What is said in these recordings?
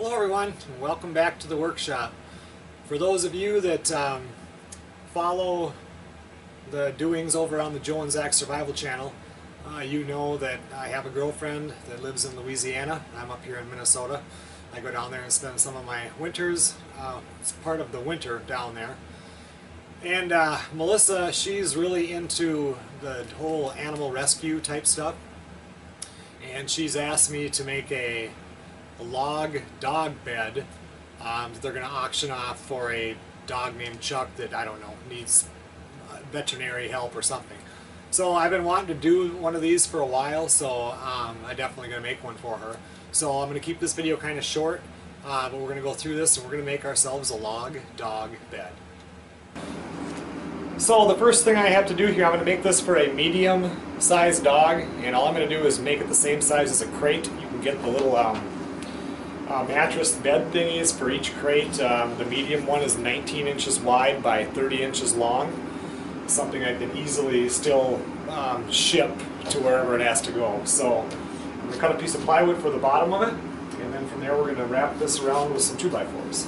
Hello everyone, and welcome back to the workshop. For those of you that follow the doings over on the Joe and Zach Survival channel, you know that I have a girlfriend that lives in Louisiana. I'm up here in Minnesota. I go down there and spend some of my winters. It's part of the winter down there. And Melissa, she's really into the whole animal rescue type stuff. And she's asked me to make a log dog bed that they're going to auction off for a dog named Chuck that, I don't know, needs veterinary help or something. So I've been wanting to do one of these for a while, so I'm definitely going to make one for her. So I'm going to keep this video kind of short, but we're going to go through this and we're going to make ourselves a log dog bed. So the first thing I have to do here, I'm going to make this for a medium sized dog, and all I'm going to do is make it the same size as a crate. You can get the little mattress bed thingies for each crate. The medium one is 19 inches wide by 30 inches long. Something I can easily still ship to wherever it has to go. So I'm going to cut a piece of plywood for the bottom of it, and then from there we're going to wrap this around with some 2x4s.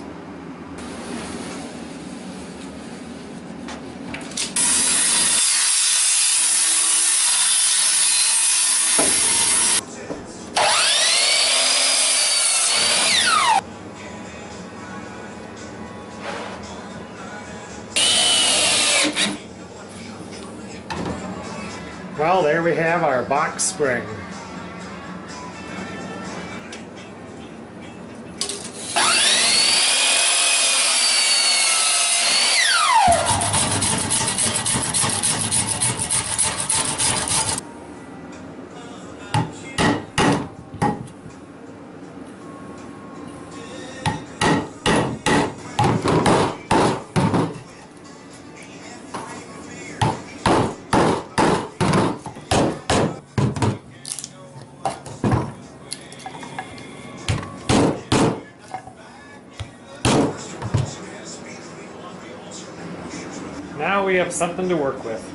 Well, there we have our box spring. Now we have something to work with.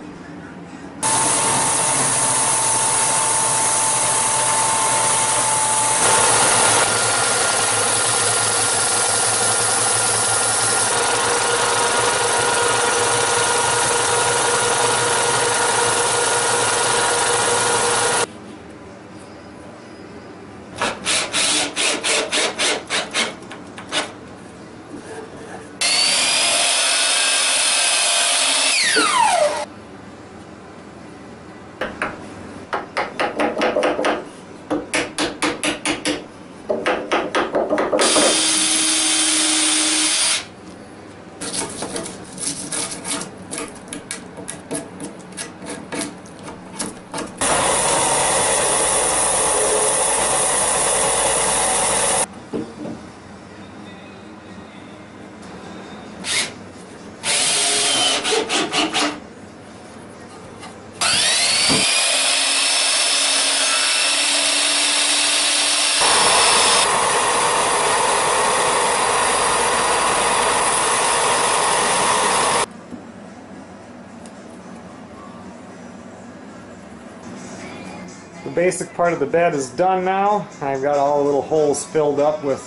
The basic part of the bed is done now. I've got all the little holes filled up with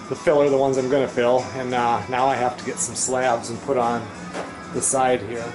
the filler, the ones I'm going to fill, and now I have to get some slabs and put on the side here.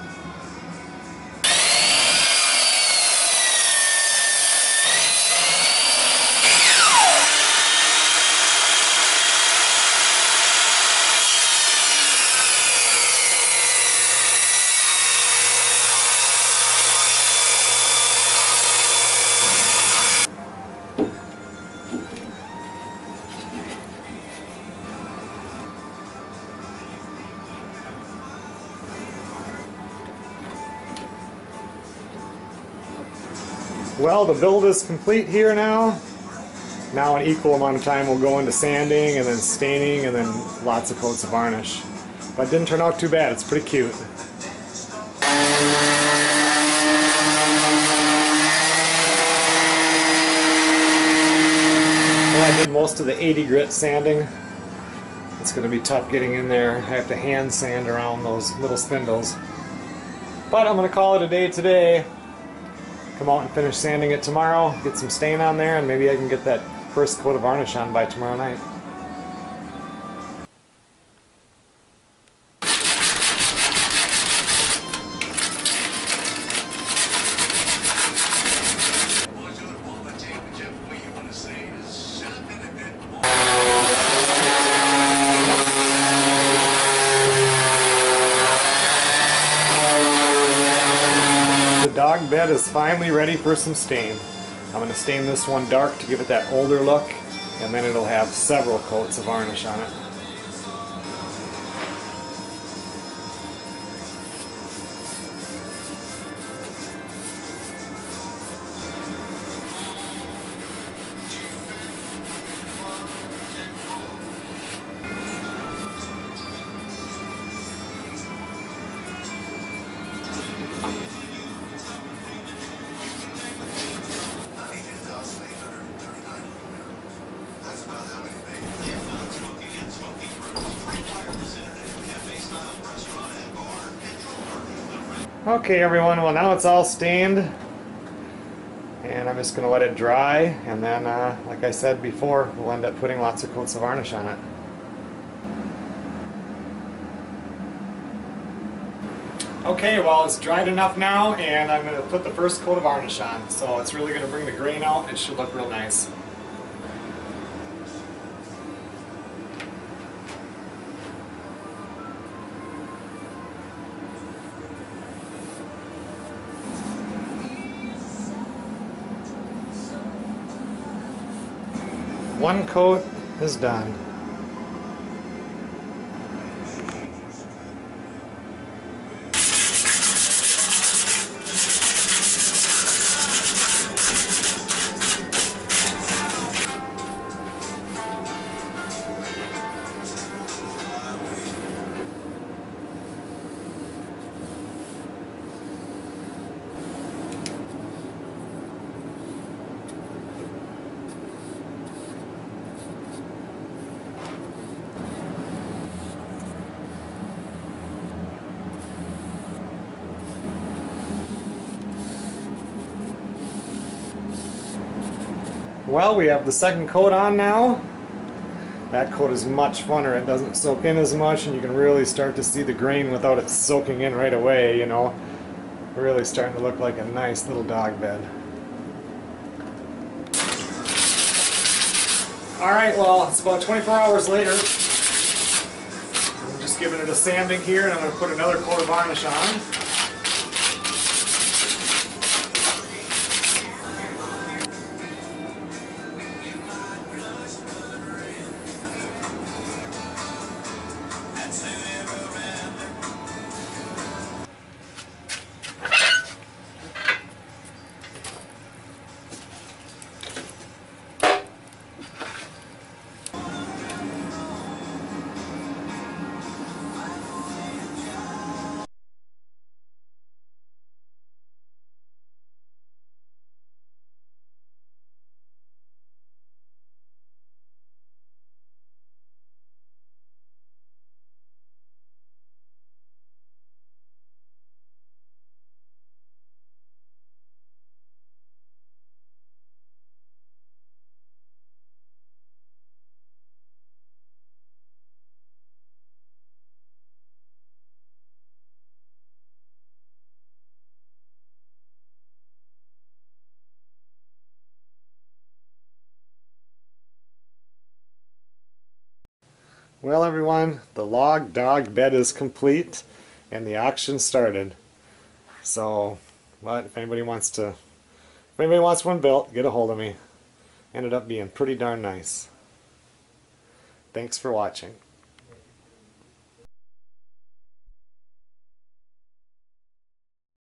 Well, the build is complete here now. Now an equal amount of time will go into sanding and then staining and then lots of coats of varnish. But it didn't turn out too bad. It's pretty cute. Well, I did most of the 80 grit sanding. It's going to be tough getting in there. I have to hand sand around those little spindles. But I'm going to call it a day today. Come out and finish sanding it tomorrow, get some stain on there, and maybe I can get that first coat of varnish on by tomorrow night. bed is finally ready for some stain. I'm going to stain this one dark to give it that older look, and then it'll have several coats of varnish on it. Okay everyone, well now it's all stained, and I'm just going to let it dry, and then like I said before, we'll end up putting lots of coats of varnish on it. Okay, well it's dried enough now, and I'm going to put the first coat of varnish on, so it's really going to bring the grain out. It should look real nice. One coat is done. Well, we have the second coat on now. That coat is much funner. It doesn't soak in as much, and you can really start to see the grain without it soaking in right away, you know. Really starting to look like a nice little dog bed. Alright, well, it's about 24 hours later. I'm just giving it a sanding here, and I'm going to put another coat of varnish on. Well everyone, the log dog bed is complete and the auction started. So, but if anybody wants one built, get a hold of me. Ended up being pretty darn nice. Thanks for watching.